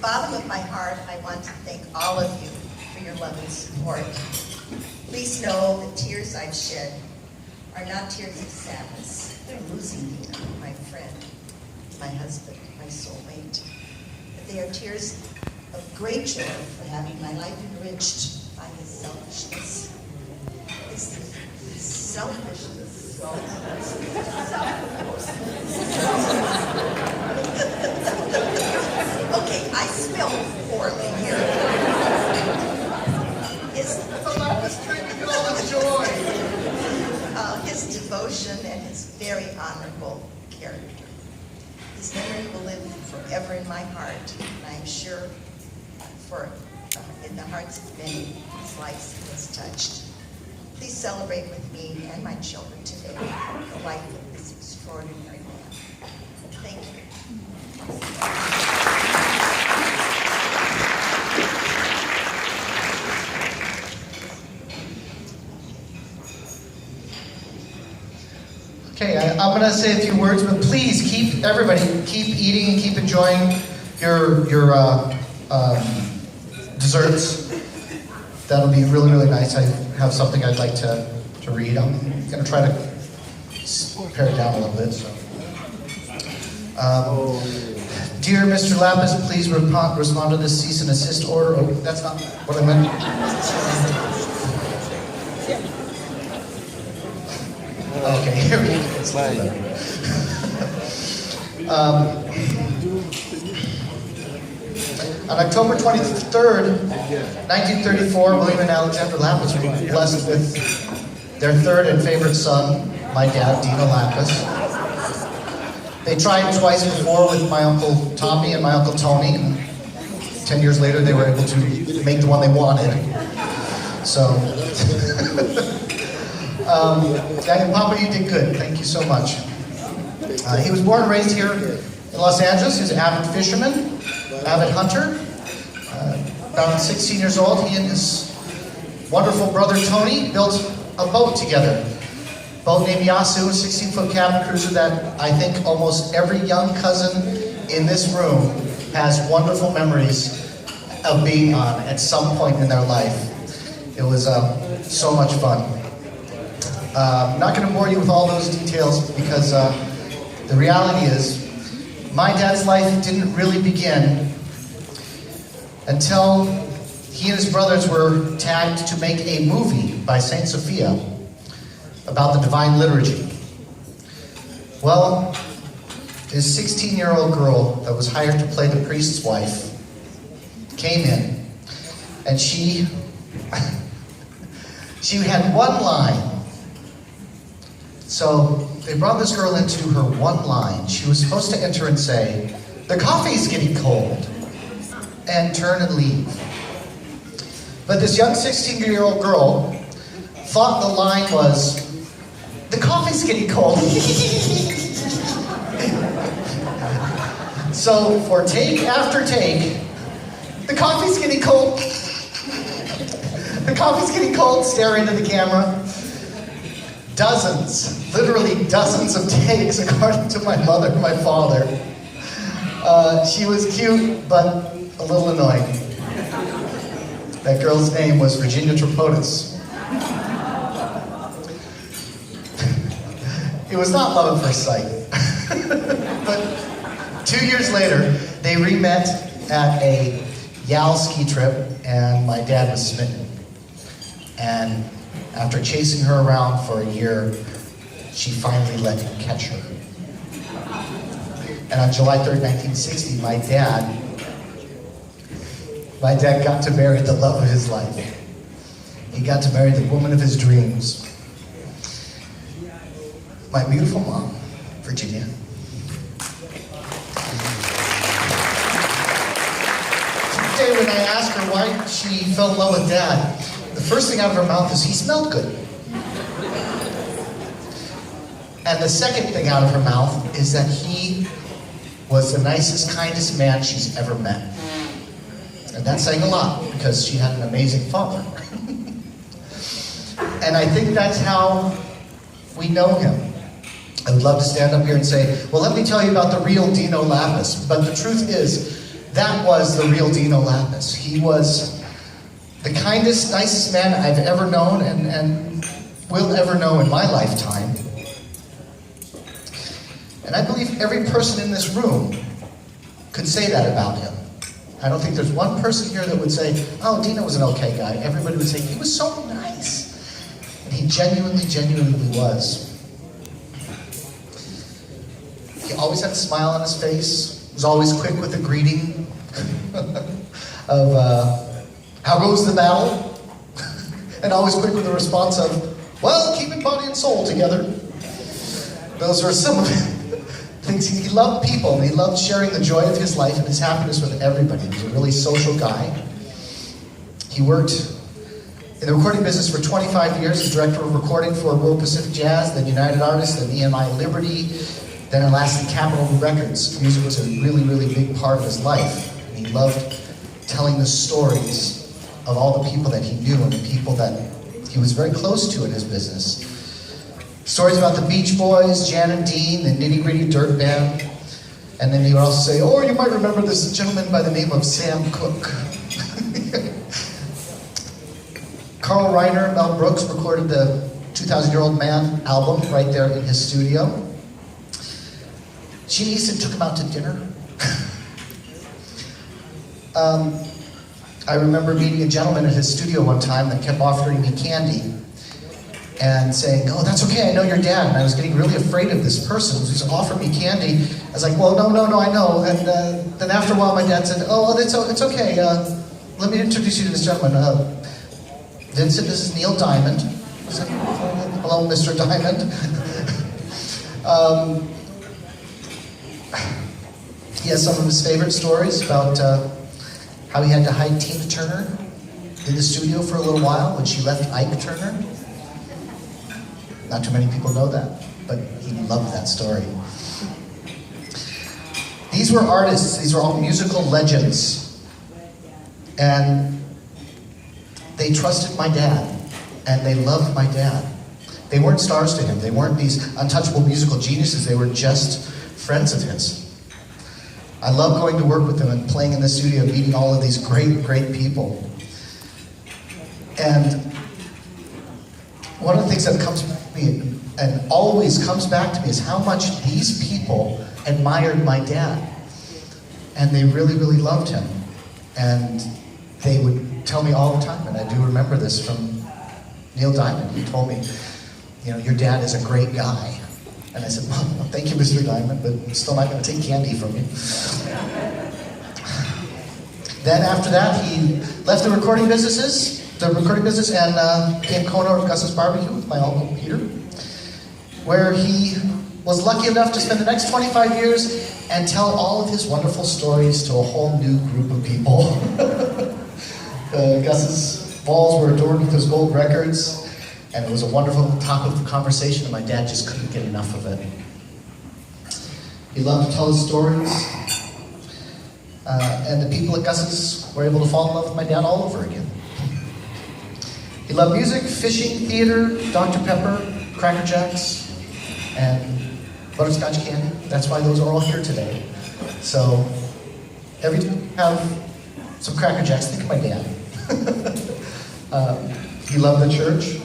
bottom of my heart, I want to thank all of you for your love and support. Please know the tears I've shed are not tears of sadness. They're losing Dino, my friend, my husband, my soulmate. But they are tears of great joy for having my life enriched by his selfishness. His selfishness. Okay, I spelled poorly here. His devotion and his very honorable character. His memory will live forever in my heart, and I am sure in the hearts of many his life has touched. Please celebrate with me and my children today the life of this extraordinary man. Thank you. Okay, I'm going to say a few words, but please everybody keep eating and keep enjoying your desserts. That'll be really, really nice. I have something I'd like to read. I'm going to try to pare it down a little bit. So. Dear Mr. Lappas, please respond to this cease and desist order. Oh, that's not what I meant. Okay, here we go. On October 23rd, 1934, William and Alexandra Lappas were blessed with their third and favorite son, my dad, Dino Lappas. They tried twice before with my Uncle Tommy and my Uncle Tony, and 10 years later they were able to make the one they wanted. So, Papa, you did good. Thank you so much. He was born and raised here in Los Angeles. He's an avid fisherman, avid hunter. Around 16 years old, he and his wonderful brother Tony built a boat together. A boat named Yasu, a 16-foot cabin cruiser that I think almost every young cousin in this room has wonderful memories of being on at some point in their life. It was so much fun. I'm not going to bore you with all those details because the reality is my dad's life didn't really begin until he and his brothers were tagged to make a movie by St. Sophia about the Divine Liturgy. Well, this 16-year-old girl that was hired to play the priest's wife came in, and she had one line. So they brought this girl into her one line. She was supposed to enter and say, "The coffee's getting cold," and turn and leave. But this young 16-year-old girl thought the line was, "The coffee's getting cold." So for take after take, "The coffee's getting cold." "The coffee's getting cold," stare into the camera. Dozens, literally dozens of takes, according to my mother and my father. She was cute, but a little annoying. That girl's name was Virginia Tripodis. It was not love at first sight. But 2 years later, they re-met at a Yal ski trip, and my dad was smitten. And after chasing her around for a year, she finally let him catch her. And on July 3rd, 1960, my dad got to marry the love of his life. He got to marry the woman of his dreams. My beautiful mom, Virginia. Today, when I asked her why she fell in love with Dad, the first thing out of her mouth is, "He smelled good." And the second thing out of her mouth is that he was the nicest, kindest man she's ever met. And that's saying a lot, because she had an amazing father. And I think that's how we know him. I would love to stand up here and say, well, let me tell you about the real Dino Lappas. But the truth is, That was the real Dino Lappas. He was the kindest, nicest man I've ever known and will ever know in my lifetime. And I believe every person in this room could say that about him. I don't think there's one person here that would say, oh, Dino was an okay guy. Everybody would say, he was so nice. And he genuinely was. He always had a smile on his face, was always quick with the greeting of how goes the battle? And always quick with the response of, well, keeping body and soul together. Those are some of the things. He loved people, and he loved sharing the joy of his life and his happiness with everybody. He was a really social guy. He worked in the recording business for 25 years as director of recording for World Pacific Jazz, then United Artists, then EMI Liberty, then at last Capitol Records. Music was a really big part of his life. And he loved telling the stories of all the people that he knew and the people that he was very close to in his business. Stories about the Beach Boys, Jan and Dean, the Nitty Gritty Dirt Band. And then he would also say, oh, you might remember this gentleman by the name of Sam Cooke. Carl Reiner, Mel Brooks recorded the 2,000-Year-Old Man album right there in his studio. Gene Easton took him out to dinner. I remember meeting a gentleman at his studio one time that kept offering me candy and saying, oh, that's okay, I know your dad. And I was getting really afraid of this person who just offered me candy. I was like, well, no, I know. And then after a while, my dad said, oh, it's okay. Let me introduce you to this gentleman. Vincent, this is Neil Diamond. I said, hello, Mr. Diamond. He has some of his favorite stories about how he had to hide Tina Turner in the studio for a little while when she left Ike Turner. Not too many people know that, but he loved that story. These were artists, these were all musical legends. And they trusted my dad, and they loved my dad. They weren't stars to him, they weren't these untouchable musical geniuses, they were just friends of his. I love going to work with them and playing in the studio, meeting all of these great people. And one of the things that comes to me, and always comes back to me, is how much these people admired my dad. And they really loved him. And they would tell me all the time, and I do remember this from Neil Diamond. He told me, your dad is a great guy. And I said, well, thank you, Mr. Diamond, but I'm still not going to take candy from you. Then after that, he left the recording business and became co-owner of Gus's Barbecue with my uncle Peter, where he was lucky enough to spend the next 25 years and tell all of his wonderful stories to a whole new group of people. Gus's walls were adorned with his gold records, and it was a wonderful topic of conversation, and my dad just couldn't get enough of it. He loved to tell his stories, and the people at Gus's were able to fall in love with my dad all over again. He loved music, fishing, theater, Dr. Pepper, Cracker Jacks, and butterscotch candy. That's why those are all here today. So every time you have some Cracker Jacks, think of my dad. He loved the church.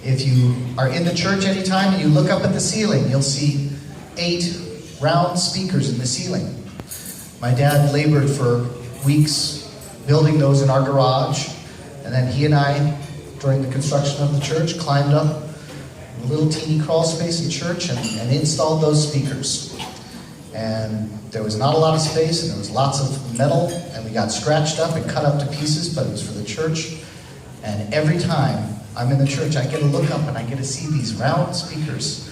If you are in the church anytime and you look up at the ceiling, you'll see 8 round speakers in the ceiling. My dad labored for weeks building those in our garage, and then he and I, during the construction of the church, climbed up a little teeny crawl space in church and installed those speakers. And there was not a lot of space, and there was lots of metal, and we got scratched up and cut up to pieces, but it was for the church. And every time I'm in the church, I get to look up and I get to see these round speakers.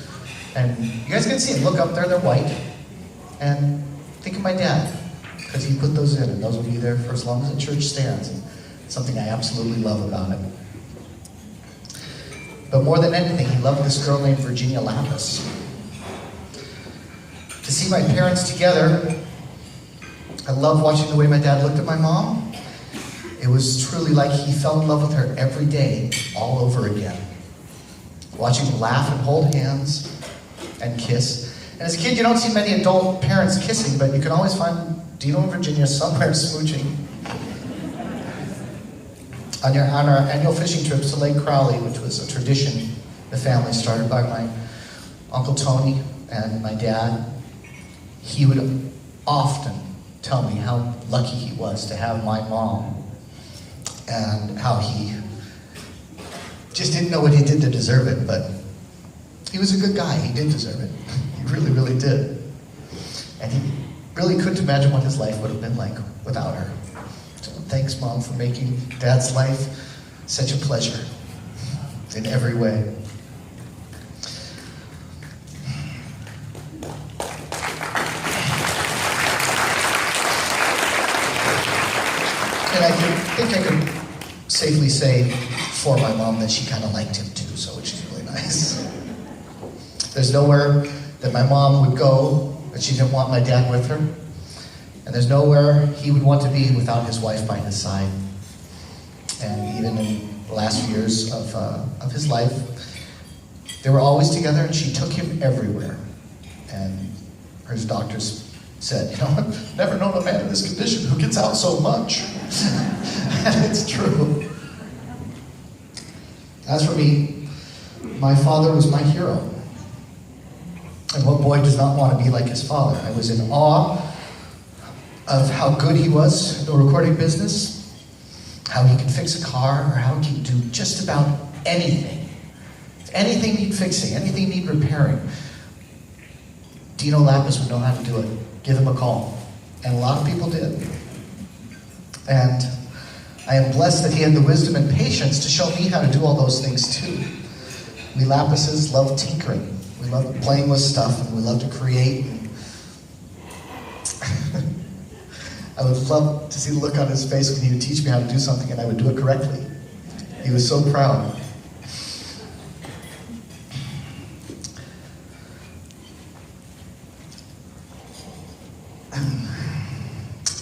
And you guys can see them. Look up there, they're white. And think of my dad, because he put those in, and those will be there for as long as the church stands. And it's something I absolutely love about it. But more than anything, he loved this girl named Virginia Lappas. To see my parents together, I love watching the way my dad looked at my mom. It was truly like he fell in love with her every day, all over again. Watching them laugh and hold hands and kiss. And as a kid, you don't see many adult parents kissing, but you can always find Dino and Virginia somewhere smooching on our annual fishing trips to Lake Crowley, which was a tradition the family started by my Uncle Tony and my dad. He would often tell me how lucky he was to have my mom and how he just didn't know what he did to deserve it, but he was a good guy. He did deserve it. He really, really did. And he really couldn't imagine what his life would have been like without her. So thanks, Mom, for making Dad's life such a pleasure in every way. And I think I could safely say for my mom that she kind of liked him too, so which is really nice. There's nowhere that my mom would go that she didn't want my dad with her. And there's nowhere he would want to be without his wife by his side. And even in the last few years of his life, they were always together, and she took him everywhere. And his doctors said, you know, I've never known a man in this condition who gets out so much. And it's true. As for me, my father was my hero. And what boy does not want to be like his father? I was in awe of how good he was in the recording business, how he could fix a car, or how he could do just about anything. If anything need fixing, anything need repairing, Dino Lappas would know how to do it. Give him a call. And a lot of people did. And I am blessed that he had the wisdom and patience to show me how to do all those things too. We Lappases love tinkering. We love playing with stuff, and we love to create. I would love to see the look on his face when he would teach me how to do something and I would do it correctly. He was so proud.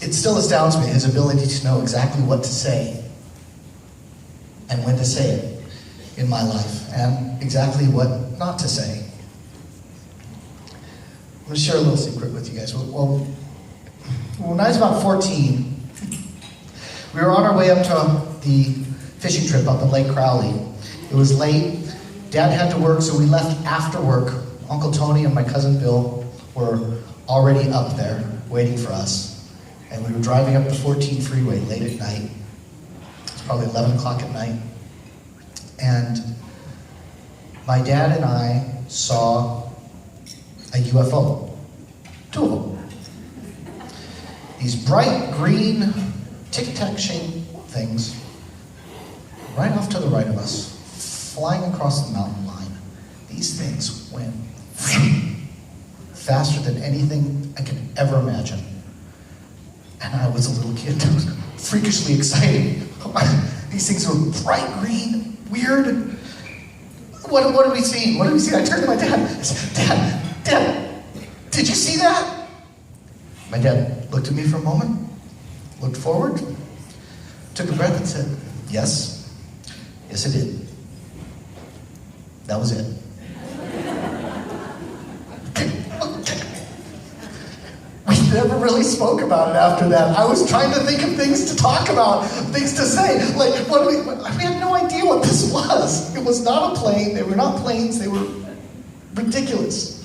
It still astounds me, his ability to know exactly what to say and when to say it in my life, and exactly what not to say. I'm going to share a little secret with you guys. Well, when I was about 14, we were on our way up to the fishing trip up in Lake Crowley. It was late. Dad had to work, so we left after work. Uncle Tony and my cousin Bill were already up there waiting for us. And we were driving up the 14 freeway late at night. It was probably 11 o'clock at night. And my dad and I saw a UFO. Two of them. These bright green tic-tac shaped things right off to the right of us, flying across the mountain line. These things went faster than anything I could ever imagine. And I was a little kid. It was freakishly exciting. These things were bright green, weird. What are we seeing? What are we seeing? I turned to my dad. I said, Dad, did you see that? My dad looked at me for a moment, looked forward, took a breath and said, yes, it did. That was it. We never really spoke about it after that. I was trying to think of things to talk about, things to say. Like, we had no idea what this was. It was not a plane. They were not planes. They were ridiculous.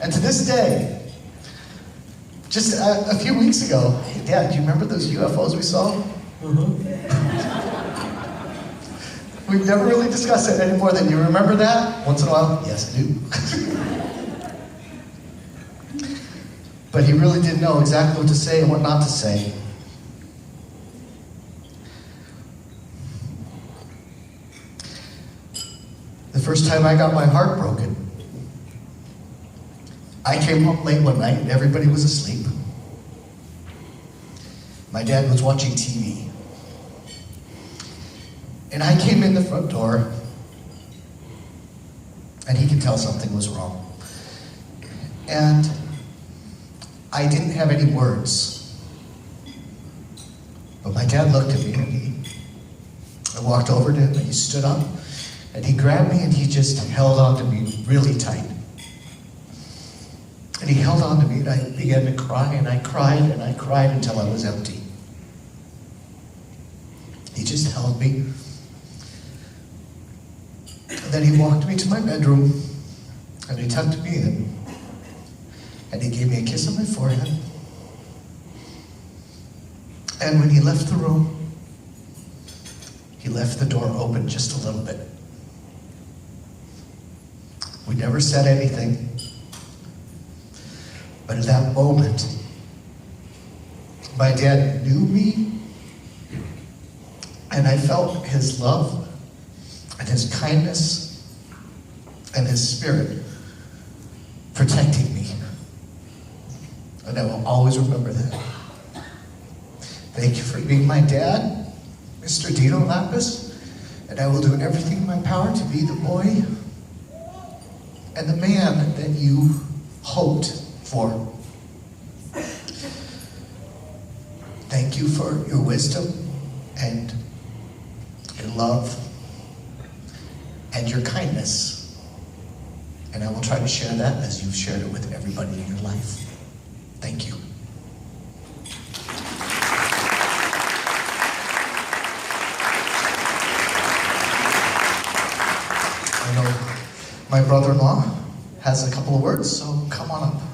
And to this day, just a few weeks ago, hey, Dad, do you remember those UFOs we saw? Mm-hmm. We've never really discussed it any more than you remember that? Once in a while, yes, I do. But he really did know exactly what to say and what not to say. The first time I got my heart broken, I came home late one night and everybody was asleep. My dad was watching TV. And I came in the front door and he could tell something was wrong. And I didn't have any words. But my dad looked at me and I walked over to him and he stood up and he grabbed me and he just held on to me really tight. And he held on to me, and I began to cry, and I cried, and I cried until I was empty. He just held me. And then he walked me to my bedroom, and he tucked me in, and he gave me a kiss on my forehead. And when he left the room, he left the door open just a little bit. We never said anything. But at that moment, my dad knew me, and I felt his love and his kindness and his spirit protecting me. And I will always remember that. Thank you for being my dad, Mr. Dino Lappas, and I will do everything in my power to be the boy and the man that you hoped for. Thank you for your wisdom and your love and your kindness. And I will try to share that as you've shared it with everybody in your life. Thank you. I know my brother-in-law has a couple of words, so come on up.